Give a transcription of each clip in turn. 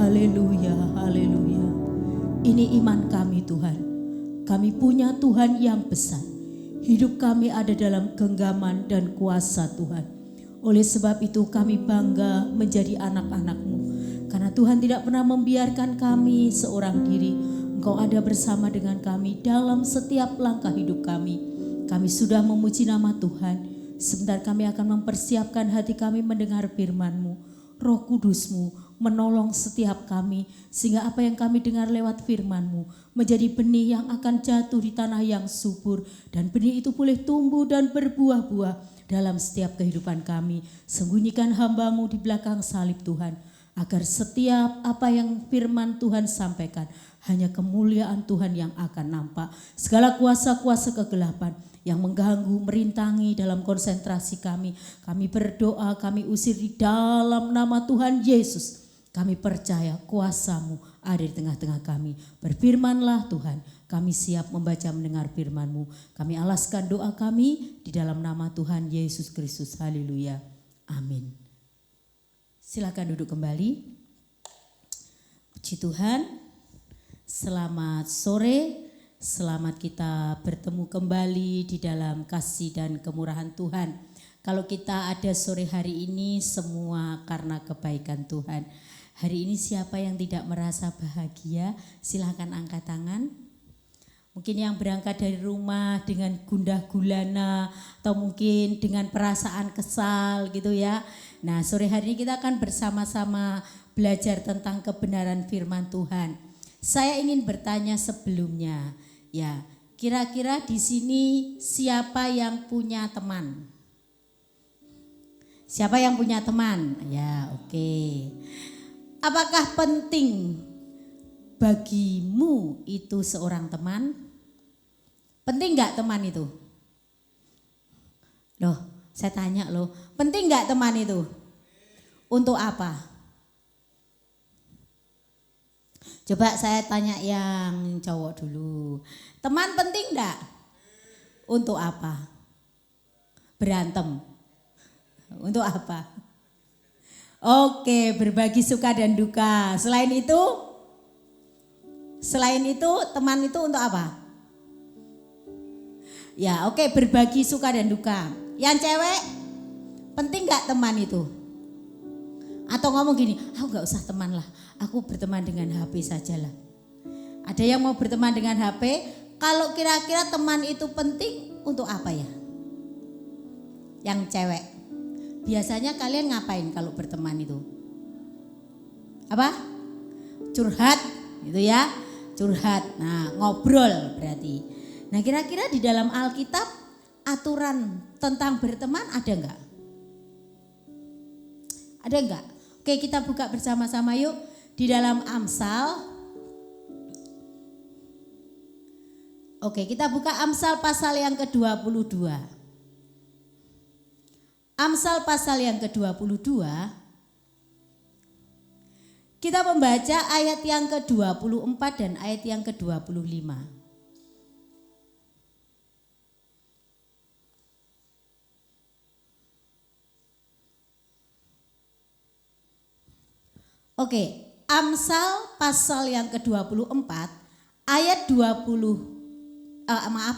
Haleluya, haleluya. Ini iman kami Tuhan. Kami punya Tuhan yang besar. Hidup kami ada dalam genggaman dan kuasa Tuhan. Oleh sebab itu kami bangga menjadi anak-anak-Mu. Karena Tuhan tidak pernah membiarkan kami seorang diri. Engkau ada bersama dengan kami dalam setiap langkah hidup kami. Kami sudah memuji nama Tuhan. Sebentar kami akan mempersiapkan hati kami mendengar firman-Mu. Roh Kudus-Mu menolong setiap kami, sehingga apa yang kami dengar lewat firman-Mu menjadi benih yang akan jatuh di tanah yang subur, dan benih itu boleh tumbuh dan berbuah-buah dalam setiap kehidupan kami. Sembunyikan hamba-Mu di belakang salib Tuhan, agar setiap apa yang firman Tuhan sampaikan hanya kemuliaan Tuhan yang akan nampak. Segala kuasa-kuasa kegelapan yang mengganggu, merintangi dalam konsentrasi kami berdoa, kami usir di dalam nama Tuhan Yesus. Kami percaya kuasa-Mu ada di tengah-tengah kami. Berfirmanlah Tuhan, kami siap membaca mendengar firman-Mu. Kami alaskan doa kami di dalam nama Tuhan Yesus Kristus. Haleluya. Amin. Silakan duduk kembali. Puji Tuhan. Selamat sore. Selamat kita bertemu kembali di dalam kasih dan kemurahan Tuhan. Kalau kita ada sore hari ini semua karena kebaikan Tuhan. Hari ini siapa yang tidak merasa bahagia? Silakan angkat tangan. Mungkin yang berangkat dari rumah dengan gundah gulana atau mungkin dengan perasaan kesal gitu ya. Nah, sore hari ini kita akan bersama-sama belajar tentang kebenaran firman Tuhan. Saya ingin bertanya sebelumnya, ya, kira-kira di sini siapa yang punya teman? Siapa yang punya teman? Ya, oke. Apakah penting bagimu itu seorang teman? Penting gak teman itu? Loh, saya tanya loh, penting gak teman itu? Untuk apa? Coba saya tanya yang cowok dulu. Teman penting gak? Untuk apa? Berantem? Untuk apa? Oke, berbagi suka dan duka. Selain itu teman itu untuk apa? Ya, oke, berbagi suka dan duka. Yang cewek, penting gak teman itu? Atau ngomong gini, aku gak usah teman lah, aku berteman dengan HP sajalah. Ada yang mau berteman dengan HP? Kalau kira-kira teman itu penting untuk apa ya? Yang cewek. Biasanya kalian ngapain kalau berteman itu? Apa? Curhat gitu ya. Curhat. Nah, ngobrol berarti. Nah, kira-kira di dalam Alkitab aturan tentang berteman ada enggak? Ada enggak? Oke, kita buka bersama-sama yuk di dalam Amsal. Oke, kita buka Amsal pasal yang ke-22. Amsal pasal yang ke-22, kita membaca ayat yang ke-24 dan ayat yang ke-25. Oke, Amsal pasal yang ke-24, ayat 20,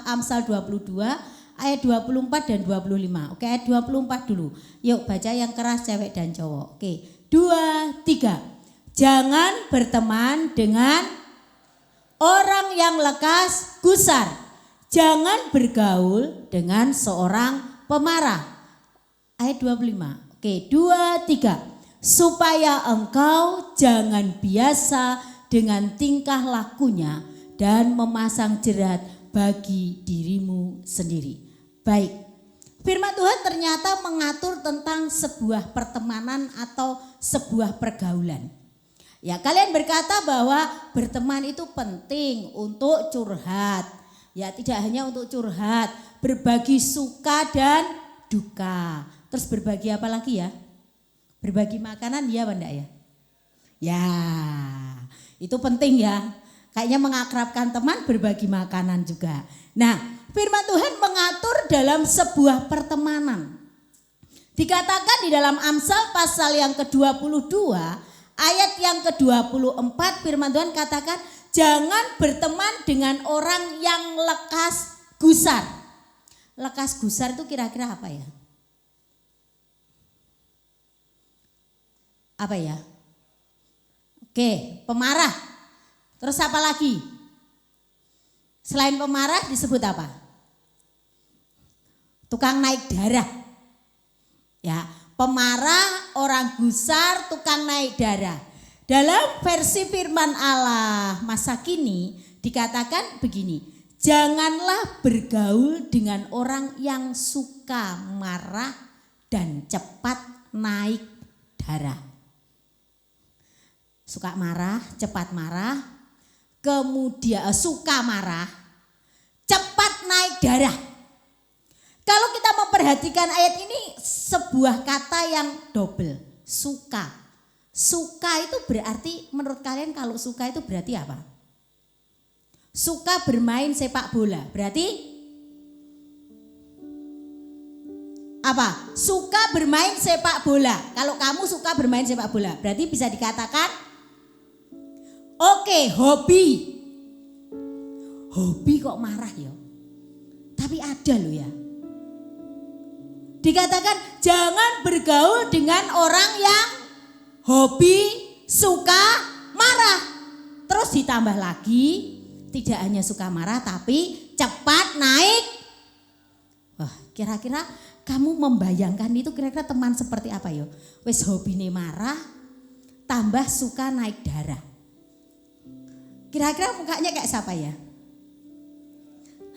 Amsal 22, ayat 24 dan 25. Oke, ayat 24 dulu. Yuk baca yang keras cewek dan cowok. Oke, 2, 3. Jangan berteman dengan orang yang lekas gusar. Jangan bergaul dengan seorang pemarah. Ayat 25. Oke, 2, 3. Supaya engkau jangan biasa dengan tingkah lakunya dan memasang jerat bagi dirimu sendiri. Baik, firman Tuhan ternyata mengatur tentang sebuah pertemanan atau sebuah pergaulan. Ya, kalian berkata bahwa berteman itu penting untuk curhat. Ya, tidak hanya untuk curhat, berbagi suka dan duka. Terus berbagi apa lagi ya? Berbagi makanan ya apa enggak ya? Ya, itu penting ya. Kayaknya mengakrabkan teman, berbagi makanan juga. Nah, firman Tuhan mengatur dalam sebuah pertemanan. Dikatakan di dalam Amsal pasal yang ke-22 Ayat yang ke-24 firman Tuhan katakan, jangan berteman dengan orang yang lekas gusar. Lekas gusar itu kira-kira apa ya? Apa ya? Oke, pemarah. Terus apa lagi? Selain pemarah disebut apa? Tukang naik darah. Ya, pemarah, orang gusar, tukang naik darah. Dalam versi firman Allah masa kini dikatakan begini, janganlah bergaul dengan orang yang suka marah dan cepat naik darah. Suka marah, cepat marah, kemudian suka marah, cepat naik darah. Kalau kita memperhatikan ayat ini sebuah kata yang double, suka. Suka itu berarti, menurut kalian kalau suka itu berarti apa? Suka bermain sepak bola, berarti apa? Suka bermain sepak bola. Kalau kamu suka bermain sepak bola, berarti bisa dikatakan oke, hobi. Hobi kok marah ya? Tapi ada loh ya. Dikatakan jangan bergaul dengan orang yang hobi suka marah. Terus ditambah lagi, tidak hanya suka marah tapi cepat naik. Wah, kira-kira kamu membayangkan itu kira-kira teman seperti apa ya? Wes hobine marah, tambah suka naik darah. Kira-kira mukanya kayak siapa ya?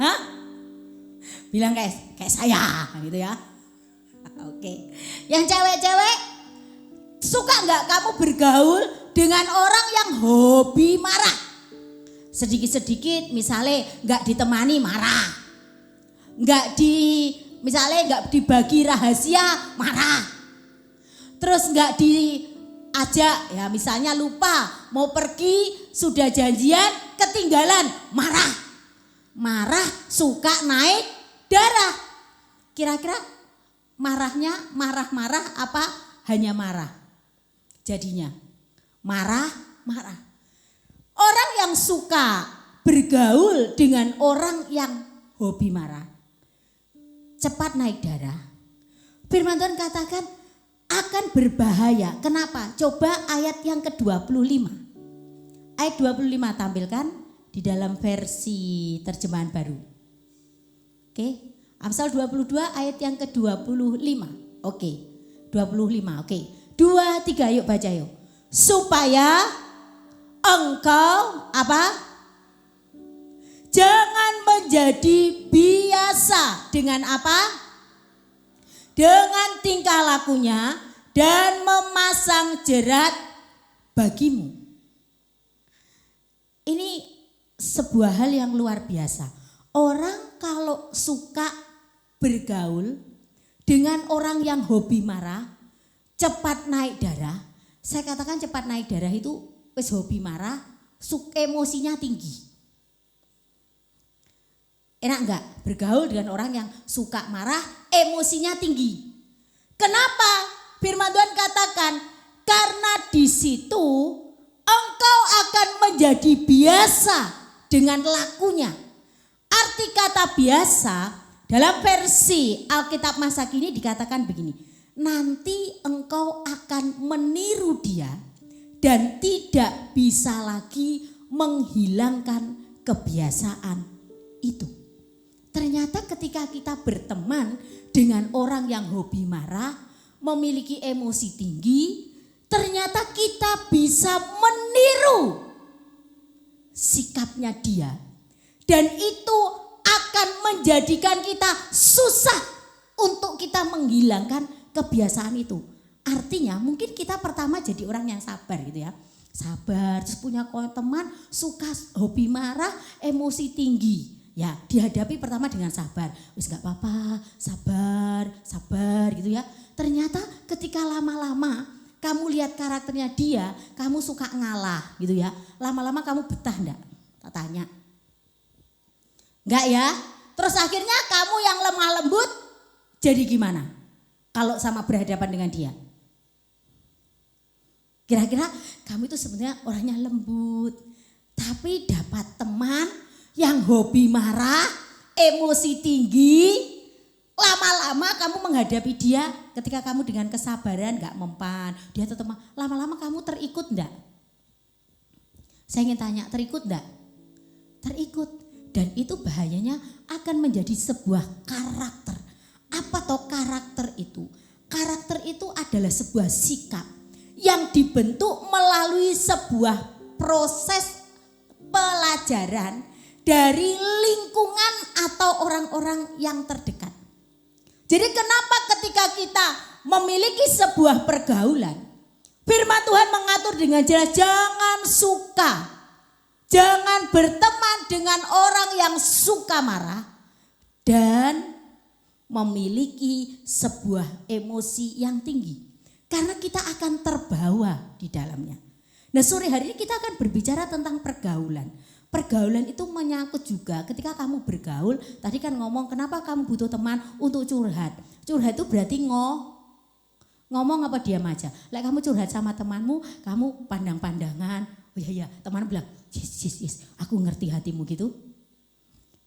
Hah? Bilang kayak saya gitu ya. Oke. Yang cewek-cewek, suka nggak kamu bergaul dengan orang yang hobi marah? Sedikit-sedikit misalnya nggak ditemani marah. Misalnya nggak dibagi rahasia marah. Terus nggak diajak, ya misalnya lupa mau pergi, sudah janjian ketinggalan, marah. Marah, suka naik darah. Kira-kira marahnya marah-marah apa hanya marah? Jadinya marah. Orang yang suka bergaul dengan orang yang hobi marah, cepat naik darah. Firman Tuhan katakan akan berbahaya. Kenapa? Coba ayat yang ke-25. Ayat 25 tampilkan di dalam versi terjemahan baru. Oke, Amsal 22 ayat yang ke-25. Oke, 25. Oke, 2, 3 yuk baca yuk. Supaya engkau apa? Jangan menjadi biasa dengan apa? Dengan tingkah lakunya dan memasang jerat bagimu. Ini sebuah hal yang luar biasa. Orang kalau suka bergaul dengan orang yang hobi marah, cepat naik darah. Saya katakan cepat naik darah itu wis hobi marah, emosinya tinggi. Enak enggak bergaul dengan orang yang suka marah, emosinya tinggi? Kenapa? Firman Tuhan katakan karena di situ engkau akan menjadi biasa dengan lakunya. Arti kata biasa dalam versi Alkitab masa kini dikatakan begini. Nanti engkau akan meniru dia dan tidak bisa lagi menghilangkan kebiasaan itu. Ternyata ketika kita berteman dengan orang yang hobi marah, memiliki emosi tinggi, ternyata kita bisa meniru sikapnya dia. Dan itu akan menjadikan kita susah untuk kita menghilangkan kebiasaan itu. Artinya mungkin kita pertama jadi orang yang sabar gitu ya. Sabar, terus punya teman suka hobi marah, emosi tinggi. Ya dihadapi pertama dengan sabar. Wis gak apa-apa, sabar gitu ya. Ternyata ketika lama-lama kamu lihat karakternya dia, kamu suka ngalah gitu ya. Lama-lama kamu betah enggak? Tak tanya. Enggak ya? Terus akhirnya kamu yang lemah lembut jadi gimana? Kalau sama berhadapan dengan dia. Kira-kira kamu itu sebenarnya orangnya lembut, tapi dapat teman yang hobi marah, emosi tinggi, lama-lama kamu menghadapi dia ketika kamu dengan kesabaran gak mempan, dia tetap lama-lama kamu terikut enggak? Saya ingin tanya, terikut enggak? Terikut, dan itu bahayanya akan menjadi sebuah karakter. Apa toh karakter itu? Karakter itu adalah sebuah sikap yang dibentuk melalui sebuah proses pelajaran dari lingkungan atau orang-orang yang terdekat. Jadi kenapa ketika kita memiliki sebuah pergaulan, firman Tuhan mengatur dengan jelas, jangan suka, jangan berteman dengan orang yang suka marah dan memiliki sebuah emosi yang tinggi. Karena kita akan terbawa di dalamnya. Nah, sore hari ini kita akan berbicara tentang pergaulan. Pergaulan itu menyangkut juga ketika kamu bergaul. Tadi kan ngomong kenapa kamu butuh teman untuk curhat. Curhat itu berarti ngomong apa diam aja. Like kamu curhat sama temanmu, kamu pandang-pandangan. Oh iya, teman bilang, yes, aku ngerti hatimu gitu.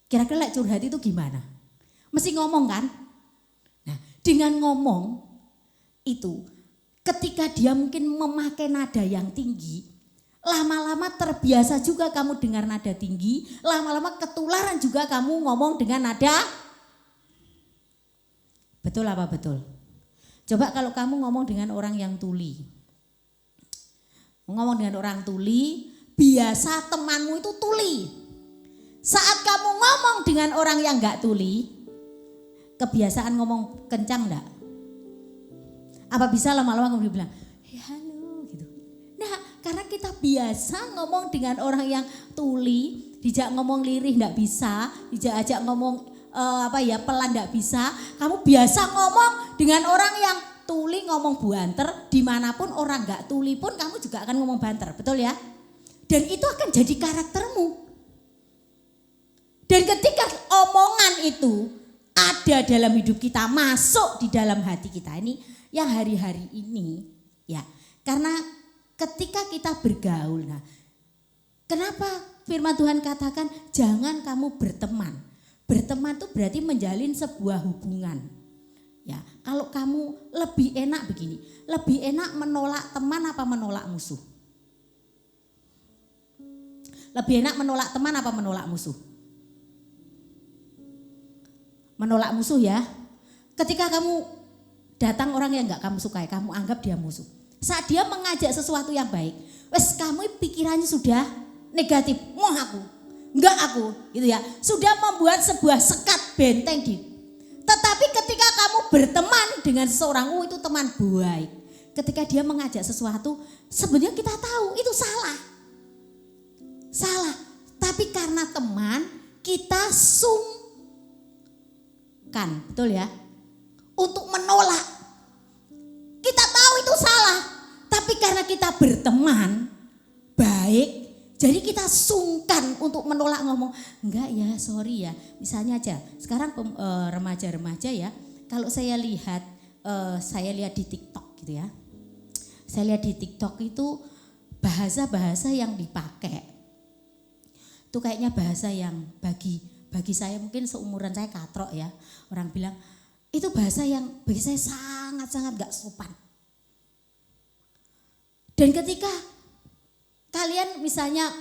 Kira-kira like curhat itu gimana? Mesti ngomong kan? Nah, dengan ngomong itu ketika dia mungkin memakai nada yang tinggi, lama-lama terbiasa juga kamu dengar nada tinggi, lama-lama ketularan juga kamu ngomong dengan nada. Betul apa betul? Coba kalau kamu ngomong dengan orang yang tuli. Ngomong dengan orang tuli, biasa temanmu itu tuli. Saat kamu ngomong dengan orang yang enggak tuli, kebiasaan ngomong kencang enggak? Apa bisa lama-lama kamu bilang, halo gitu. Nah, karena kita biasa ngomong dengan orang yang tuli, dijak ngomong lirih enggak bisa, dijak ngomong pelan enggak bisa. Kamu biasa ngomong dengan orang yang tuli ngomong buanter, dimanapun orang enggak tuli pun kamu juga akan ngomong banter, betul ya? Dan itu akan jadi karaktermu. Dan ketika omongan itu ada dalam hidup kita, masuk di dalam hati kita ini, yang hari-hari ini ya, karena ketika kita bergaul, nah kenapa firman Tuhan katakan jangan kamu berteman. Berteman itu berarti menjalin sebuah hubungan. Ya, kalau kamu lebih enak begini, lebih enak menolak teman apa menolak musuh? Lebih enak menolak teman apa menolak musuh? Menolak musuh ya. Ketika kamu datang orang yang enggak kamu sukai, kamu anggap dia musuh. Saat dia mengajak sesuatu yang baik, wes kamu pikirannya sudah negatif, mau aku, enggak aku, gitu ya. Sudah membuat sebuah sekat benteng di. Tetapi ketika kamu berteman dengan seseorang, itu teman baik. Ketika dia mengajak sesuatu, sebenarnya kita tahu itu salah. Salah, tapi karena teman kita sungkan, betul ya? Untuk menolak. Kita tahu itu salah, tapi karena kita berteman baik, jadi kita sungkan untuk menolak, ngomong enggak ya, sorry ya. Misalnya aja sekarang remaja-remaja ya, kalau saya lihat di TikTok gitu ya. Saya lihat di TikTok itu bahasa-bahasa yang dipakai itu kayaknya bahasa yang bagi saya mungkin seumuran saya katrok ya. Orang bilang itu bahasa yang bagi saya sangat-sangat gak sopan. Dan ketika kalian misalnya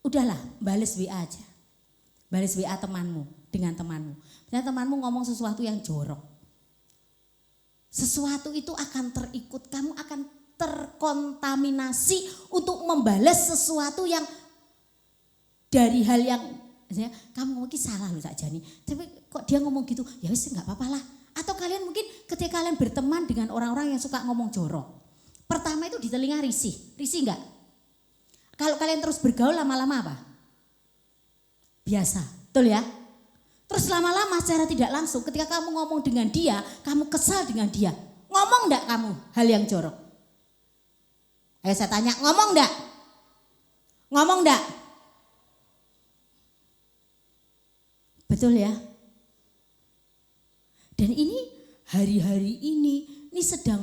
udahlah bales WA aja. Bales WA temanmu dengan temanmu. Misalnya temanmu ngomong sesuatu yang jorok. Sesuatu itu akan terikut, kamu akan terkontaminasi untuk membalas sesuatu yang dari hal yang misalnya kamu ngomong salah loh Kak Jani, tapi kok dia ngomong gitu, ya wis nggak apa-apa lah. Atau kalian mungkin ketika kalian berteman dengan orang-orang yang suka ngomong jorok, pertama itu di telinga risih nggak? Kalau kalian terus bergaul lama-lama apa? Biasa, betul ya? Terus lama-lama secara tidak langsung ketika kamu ngomong dengan dia, kamu kesal dengan dia, ngomong enggak kamu hal yang jorok? Ayo saya tanya, ngomong enggak? Ngomong enggak? Betul ya? Dan ini hari-hari ini ini sedang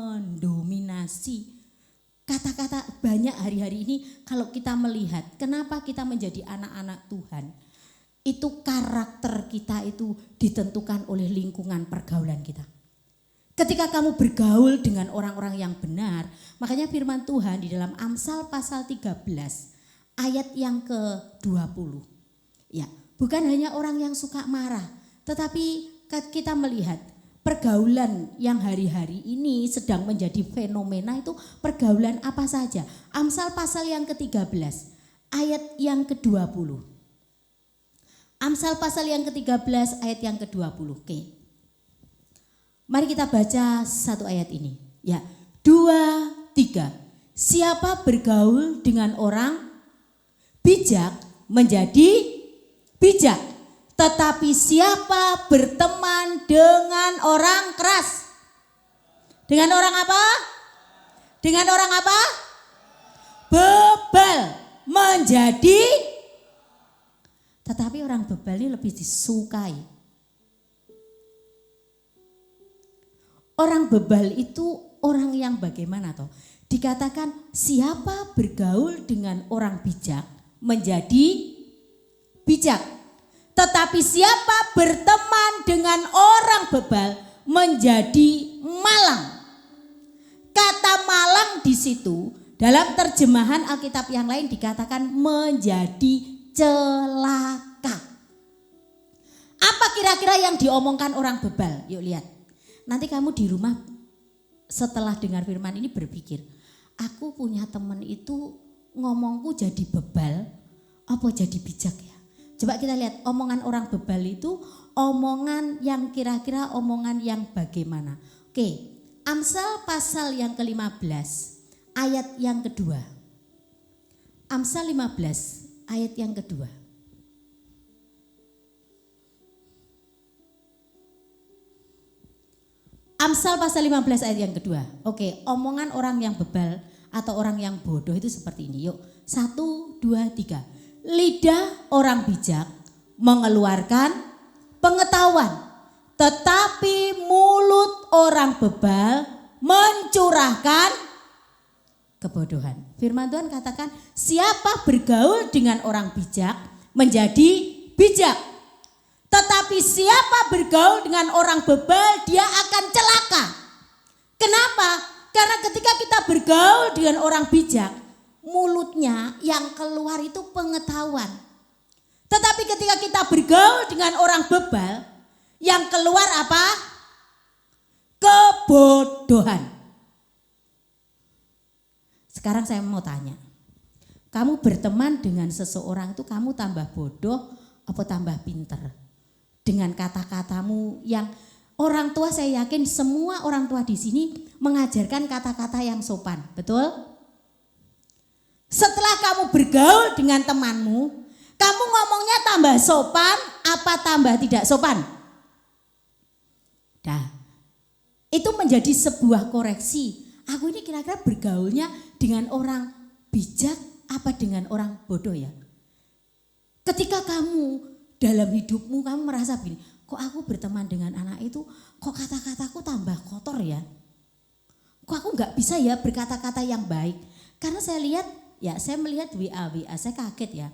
mendominasi. Kata-kata banyak hari-hari ini kalau kita melihat kenapa kita menjadi anak-anak Tuhan. Itu karakter kita itu ditentukan oleh lingkungan pergaulan kita. Ketika kamu bergaul dengan orang-orang yang benar, makanya firman Tuhan di dalam Amsal pasal 13 ayat yang ke-20. Ya, bukan hanya orang yang suka marah, tetapi kita melihat pergaulan yang hari-hari ini sedang menjadi fenomena itu pergaulan apa saja. Amsal pasal yang ke-13 ayat yang ke-20. Amsal pasal yang ke-13 ayat yang ke-20. Oke. Mari kita baca satu ayat ini. Ya, 2, 3. Siapa bergaul dengan orang bijak menjadi bijak. Tetapi siapa berteman dengan orang keras? Dengan orang apa? Dengan orang apa? Bebal menjadi. Tetapi orang bebal ini lebih disukai. Orang bebal itu orang yang bagaimana toh? Dikatakan siapa bergaul dengan orang bijak menjadi bijak. Tetapi siapa berteman dengan orang bebal menjadi malang. Kata malang di situ dalam terjemahan Alkitab yang lain dikatakan menjadi celaka. Apa kira-kira yang diomongkan orang bebal? Yuk lihat. Nanti kamu di rumah setelah dengar firman ini berpikir, aku punya teman itu ngomongku jadi bebal apa jadi bijak ya? Coba kita lihat omongan orang bebal itu omongan yang kira-kira omongan yang bagaimana. Oke, Amsal pasal yang ke-15 ayat yang kedua. Amsal 15 ayat yang kedua. Amsal pasal 15 ayat yang kedua. Oke, omongan orang yang bebal atau orang yang bodoh itu seperti ini. Yuk, 1, 2, 3. Lidah orang bijak mengeluarkan pengetahuan, tetapi mulut orang bebal mencurahkan kebodohan. Firman Tuhan katakan siapa bergaul dengan orang bijak menjadi bijak. Tetapi siapa bergaul dengan orang bebal dia akan celaka. Kenapa? Karena ketika kita bergaul dengan orang bijak, mulutnya yang keluar itu pengetahuan. Tetapi ketika kita bergaul dengan orang bebal, yang keluar apa? Kebodohan. Sekarang saya mau tanya, kamu berteman dengan seseorang itu kamu tambah bodoh atau tambah pinter? Dengan kata-katamu yang orang tua, saya yakin semua orang tua di sini mengajarkan kata-kata yang sopan, betul? Setelah kamu bergaul dengan temanmu, kamu ngomongnya tambah sopan apa tambah tidak sopan? Nah, itu menjadi sebuah koreksi. Aku ini kira-kira bergaulnya dengan orang bijak apa dengan orang bodoh ya? Ketika kamu dalam hidupmu kamu merasa begini, kok aku berteman dengan anak itu, kok kata-kataku tambah kotor ya? Kok aku gak bisa ya berkata-kata yang baik? Karena saya lihat, ya saya melihat WA, saya kaget ya.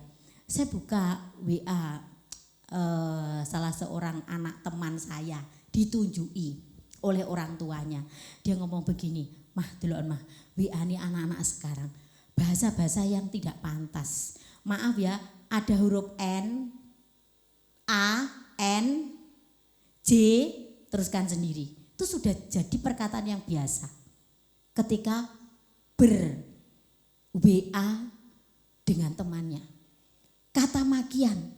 Saya buka WA salah seorang anak teman saya ditunjuki oleh orang tuanya. Dia ngomong begini, mah delok mah, WA ini anak-anak sekarang bahasa-bahasa yang tidak pantas. Maaf ya, ada huruf N, A, N, J, teruskan sendiri. Itu sudah jadi perkataan yang biasa. Ketika ber-WA dengan temannya. Kata makian.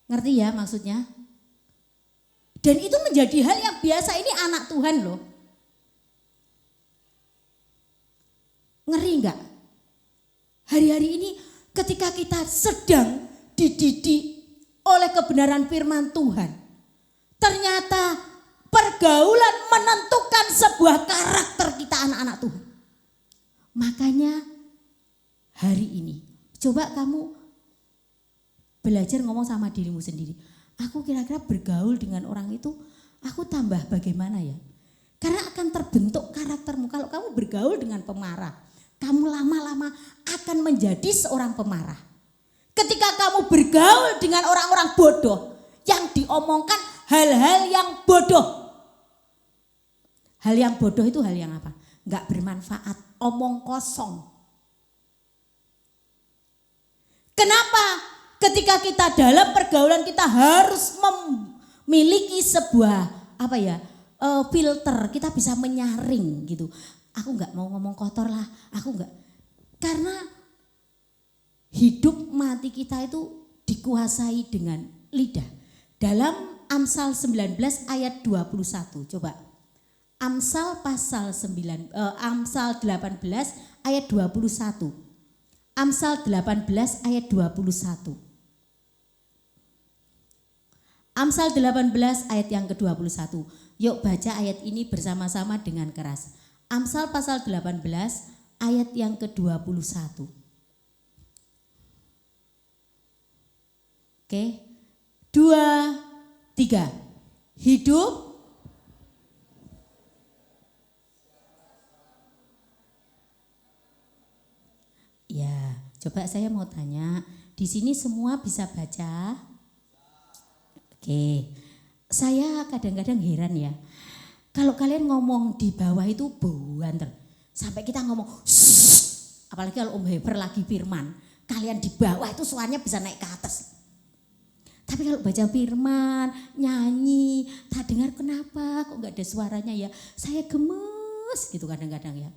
Ngerti ya maksudnya? Dan itu menjadi hal yang biasa, ini anak Tuhan loh. Ngeri enggak? Hari-hari ini ketika kita sedang dididik oleh kebenaran firman Tuhan, ternyata pergaulan menentukan sebuah karakter kita anak-anak Tuhan. Makanya hari ini coba kamu belajar ngomong sama dirimu sendiri. Aku kira-kira bergaul dengan orang itu, aku tambah bagaimana ya? Karena akan terbentuk karaktermu. Kalau kamu bergaul dengan pemarah, kamu lama-lama akan menjadi seorang pemarah. Ketika kamu bergaul dengan orang-orang bodoh, yang diomongkan hal-hal yang bodoh. Hal yang bodoh itu hal yang apa? Enggak bermanfaat, omong kosong. Kenapa? Ketika kita dalam pergaulan kita harus memiliki sebuah filter, kita bisa menyaring gitu. Aku enggak mau ngomong kotor lah, aku enggak. Karena hidup mati kita itu dikuasai dengan lidah. Dalam Amsal 19 ayat 21, coba. Amsal 18 ayat 21. Amsal 18 ayat 21. Amsal 18 ayat yang ke-21. Yuk baca ayat ini bersama-sama dengan keras. Amsal pasal 18 ayat yang ke-21. Oke. 2, 3. Hidup ya, coba saya mau tanya, di sini semua bisa baca? Oke, saya kadang-kadang heran ya, kalau kalian ngomong di bawah itu banter, sampai kita ngomong, apalagi kalau Om Heber lagi firman, kalian di bawah itu suaranya bisa naik ke atas. Tapi kalau baca firman, nyanyi, tak dengar kenapa kok gak ada suaranya ya, saya gemes gitu kadang-kadang ya.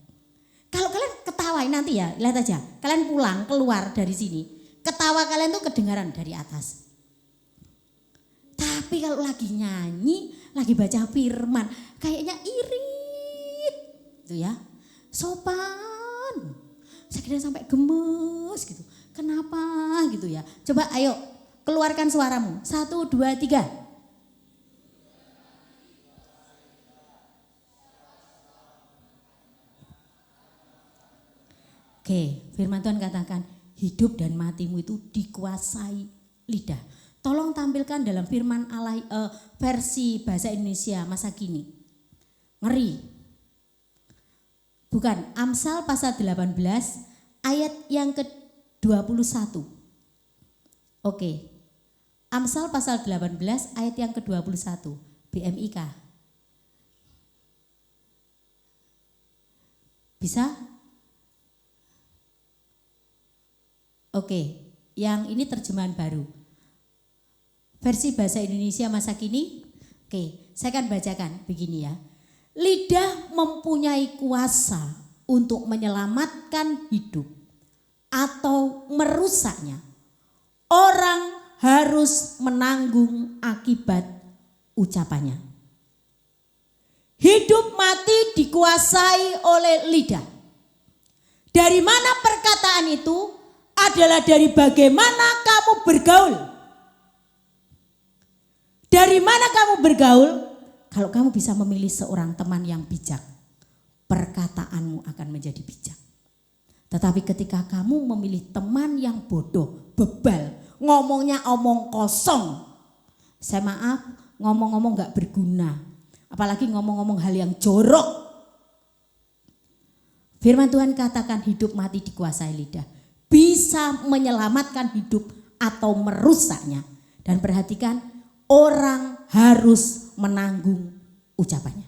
Kalau kalian ketawain nanti ya, lihat aja. Kalian pulang, keluar dari sini. Ketawa kalian tuh kedengaran dari atas. Tapi kalau lagi nyanyi, lagi baca firman, kayaknya irit. Itu ya, sopan. Saya kira sampai gemes gitu. Kenapa gitu ya. Coba ayo, keluarkan suaramu. 1, 2, 3. Oke, firman Tuhan katakan hidup dan matimu itu dikuasai lidah. Tolong tampilkan dalam firman Allah versi bahasa Indonesia masa kini. Ngeri. Bukan, Amsal pasal 18 ayat yang ke-21. Oke. Amsal pasal 18 ayat yang ke-21. BMIK. Bisa? Oke, yang ini terjemahan baru. Versi bahasa Indonesia masa kini. Oke, saya akan bacakan begini ya. Lidah mempunyai kuasa untuk menyelamatkan hidup atau merusaknya. Orang harus menanggung akibat ucapannya. Hidup mati dikuasai oleh lidah. Dari mana perkataan itu? Adalah dari bagaimana kamu bergaul. Dari mana kamu bergaul? Kalau kamu bisa memilih seorang teman yang bijak, perkataanmu akan menjadi bijak. Tetapi ketika kamu memilih teman yang bodoh, bebal, ngomongnya omong kosong, saya maaf, ngomong-ngomong gak berguna. Apalagi ngomong-ngomong hal yang jorok. Firman Tuhan katakan hidup mati dikuasai lidah. Bisa menyelamatkan hidup atau merusaknya. Dan perhatikan, orang harus menanggung ucapannya.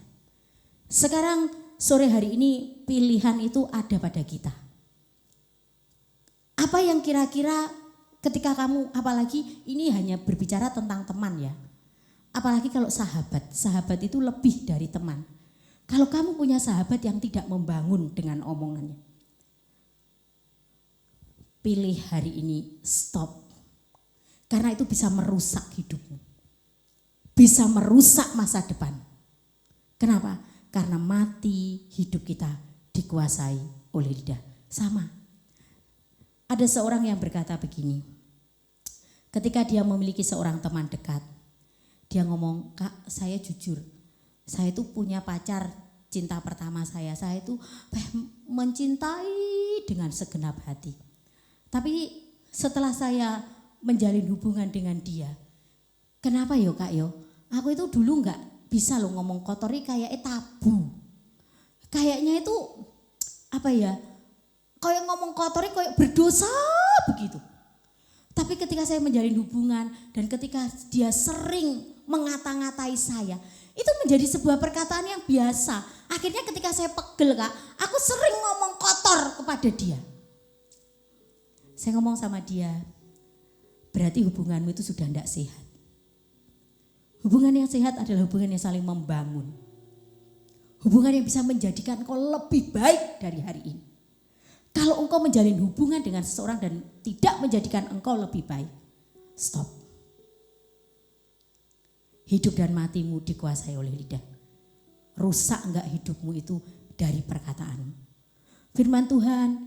Sekarang sore hari ini pilihan itu ada pada kita. Apa yang kira-kira ketika kamu, apalagi ini hanya berbicara tentang teman ya. Apalagi kalau sahabat itu lebih dari teman. Kalau kamu punya sahabat yang tidak membangun dengan omongannya, pilih hari ini stop. Karena itu bisa merusak hidupmu. Bisa merusak masa depan. Kenapa? Karena mati hidup kita dikuasai oleh lidah. Sama. Ada seorang yang berkata begini. Ketika dia memiliki seorang teman dekat, dia ngomong, "Kak, saya jujur. Saya itu punya pacar cinta pertama saya. Saya itu mencintai dengan segenap hati. Tapi setelah saya menjalin hubungan dengan dia, kenapa yo Kak yo? Aku itu dulu enggak bisa loh ngomong kotor ini kayaknya tabu. Kayaknya itu apa ya? Kayak ngomong kotor ini kayak berdosa begitu. Tapi ketika saya menjalin hubungan dan ketika dia sering mengata-ngatai saya, itu menjadi sebuah perkataan yang biasa. Akhirnya ketika saya pegel Kak, aku sering ngomong kotor kepada dia. Saya ngomong sama dia, berarti hubunganmu itu sudah tidak sehat. Hubungan yang sehat adalah hubungan yang saling membangun. Hubungan yang bisa menjadikan engkau lebih baik dari hari ini. Kalau engkau menjalin hubungan dengan seseorang dan tidak menjadikan engkau lebih baik, stop. Hidup dan matimu dikuasai oleh lidah. Rusak enggak hidupmu itu dari perkataanmu. Firman Tuhan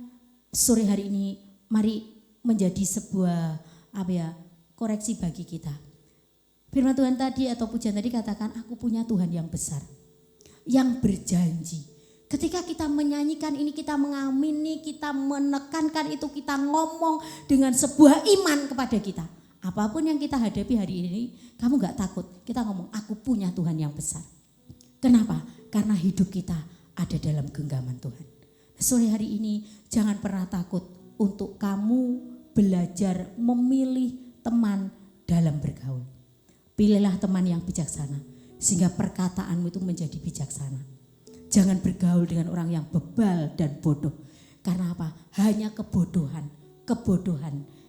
sore hari ini mari menjadi sebuah koreksi bagi kita. Firman Tuhan tadi atau pujian tadi katakan, aku punya Tuhan yang besar, yang berjanji. Ketika kita menyanyikan ini, kita mengamini, kita menekankan itu, kita ngomong dengan sebuah iman kepada kita. Apapun yang kita hadapi hari ini, kamu gak takut. Kita ngomong, aku punya Tuhan yang besar. Kenapa? Karena hidup kita ada dalam genggaman Tuhan. Sore hari ini jangan pernah takut untuk kamu belajar memilih teman dalam bergaul. Pilihlah teman yang bijaksana, sehingga perkataanmu itu menjadi bijaksana. Jangan bergaul dengan orang yang bebal dan bodoh. Karena apa? Hanya kebodohan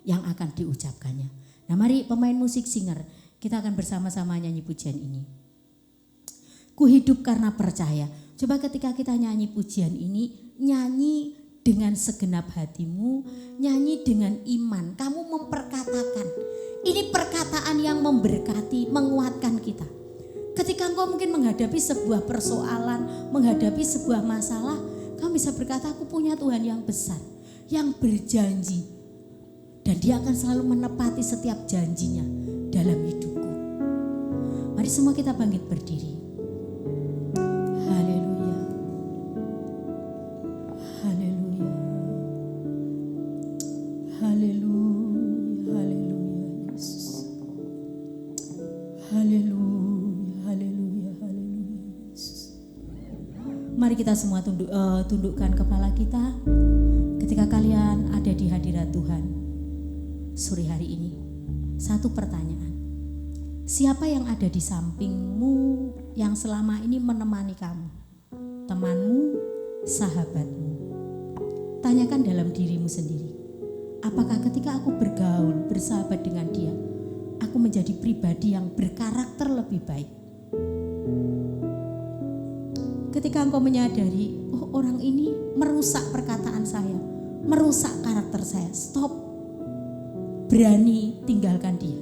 yang akan diucapkannya. Nah mari pemain musik singer, kita akan bersama-sama nyanyi pujian ini. Ku hidup karena percaya. Coba ketika kita nyanyi pujian ini, nyanyi dengan segenap hatimu, nyanyi dengan iman. Kamu memperkatakan, ini perkataan yang memberkati, menguatkan kita. Ketika engkau mungkin menghadapi sebuah persoalan, menghadapi sebuah masalah, kamu bisa berkata, aku punya Tuhan yang besar, yang berjanji. Dan dia akan selalu menepati setiap janjinya dalam hidupku. Mari semua kita bangkit berdiri. Haleluya. Haleluya. Haleluya. Haleluya Yesus. Haleluya. Mari kita semua tundukkan kepala kita ketika kalian ada di hadirat Tuhan sore hari ini. Satu pertanyaan, siapa yang ada di sampingmu yang selama ini menemani kamu? Temanmu, sahabatmu? Tanyakan dalam dirimu sendiri, apakah ketika aku bergaul, bersahabat dengan dia, aku menjadi pribadi yang berkarakter lebih baik? Ketika engkau menyadari, oh orang ini merusak perkataan saya, merusak karakter saya, stop. Berani tinggalkan dia.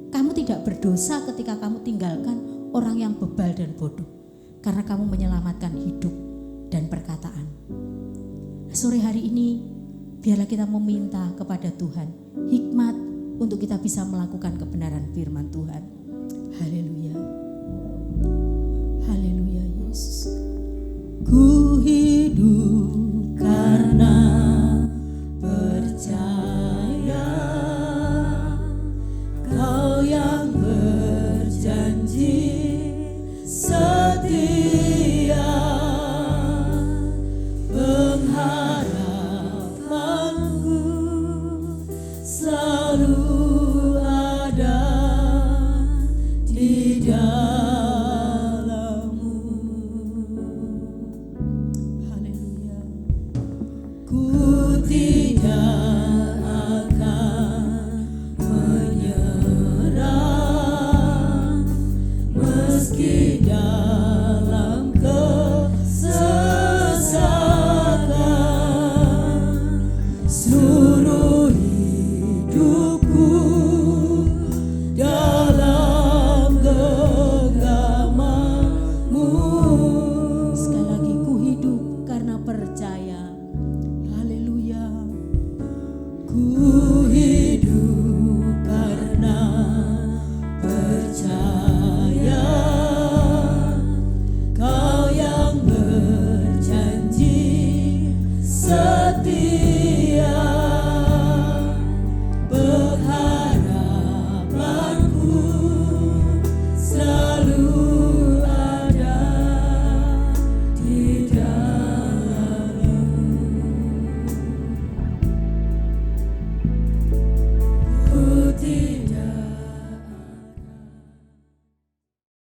Kamu tidak berdosa ketika kamu tinggalkan orang yang bebal dan bodoh. Karena kamu menyelamatkan hidup dan perkataan. Sore hari ini, biarlah kita meminta kepada Tuhan hikmat untuk kita bisa melakukan kebenaran firman Tuhan. Haleluya. Haleluya Yesus. Ku hidup karena percaya, Kau yang berjanji setia, pengharapanku selalu ada di dalam. Ku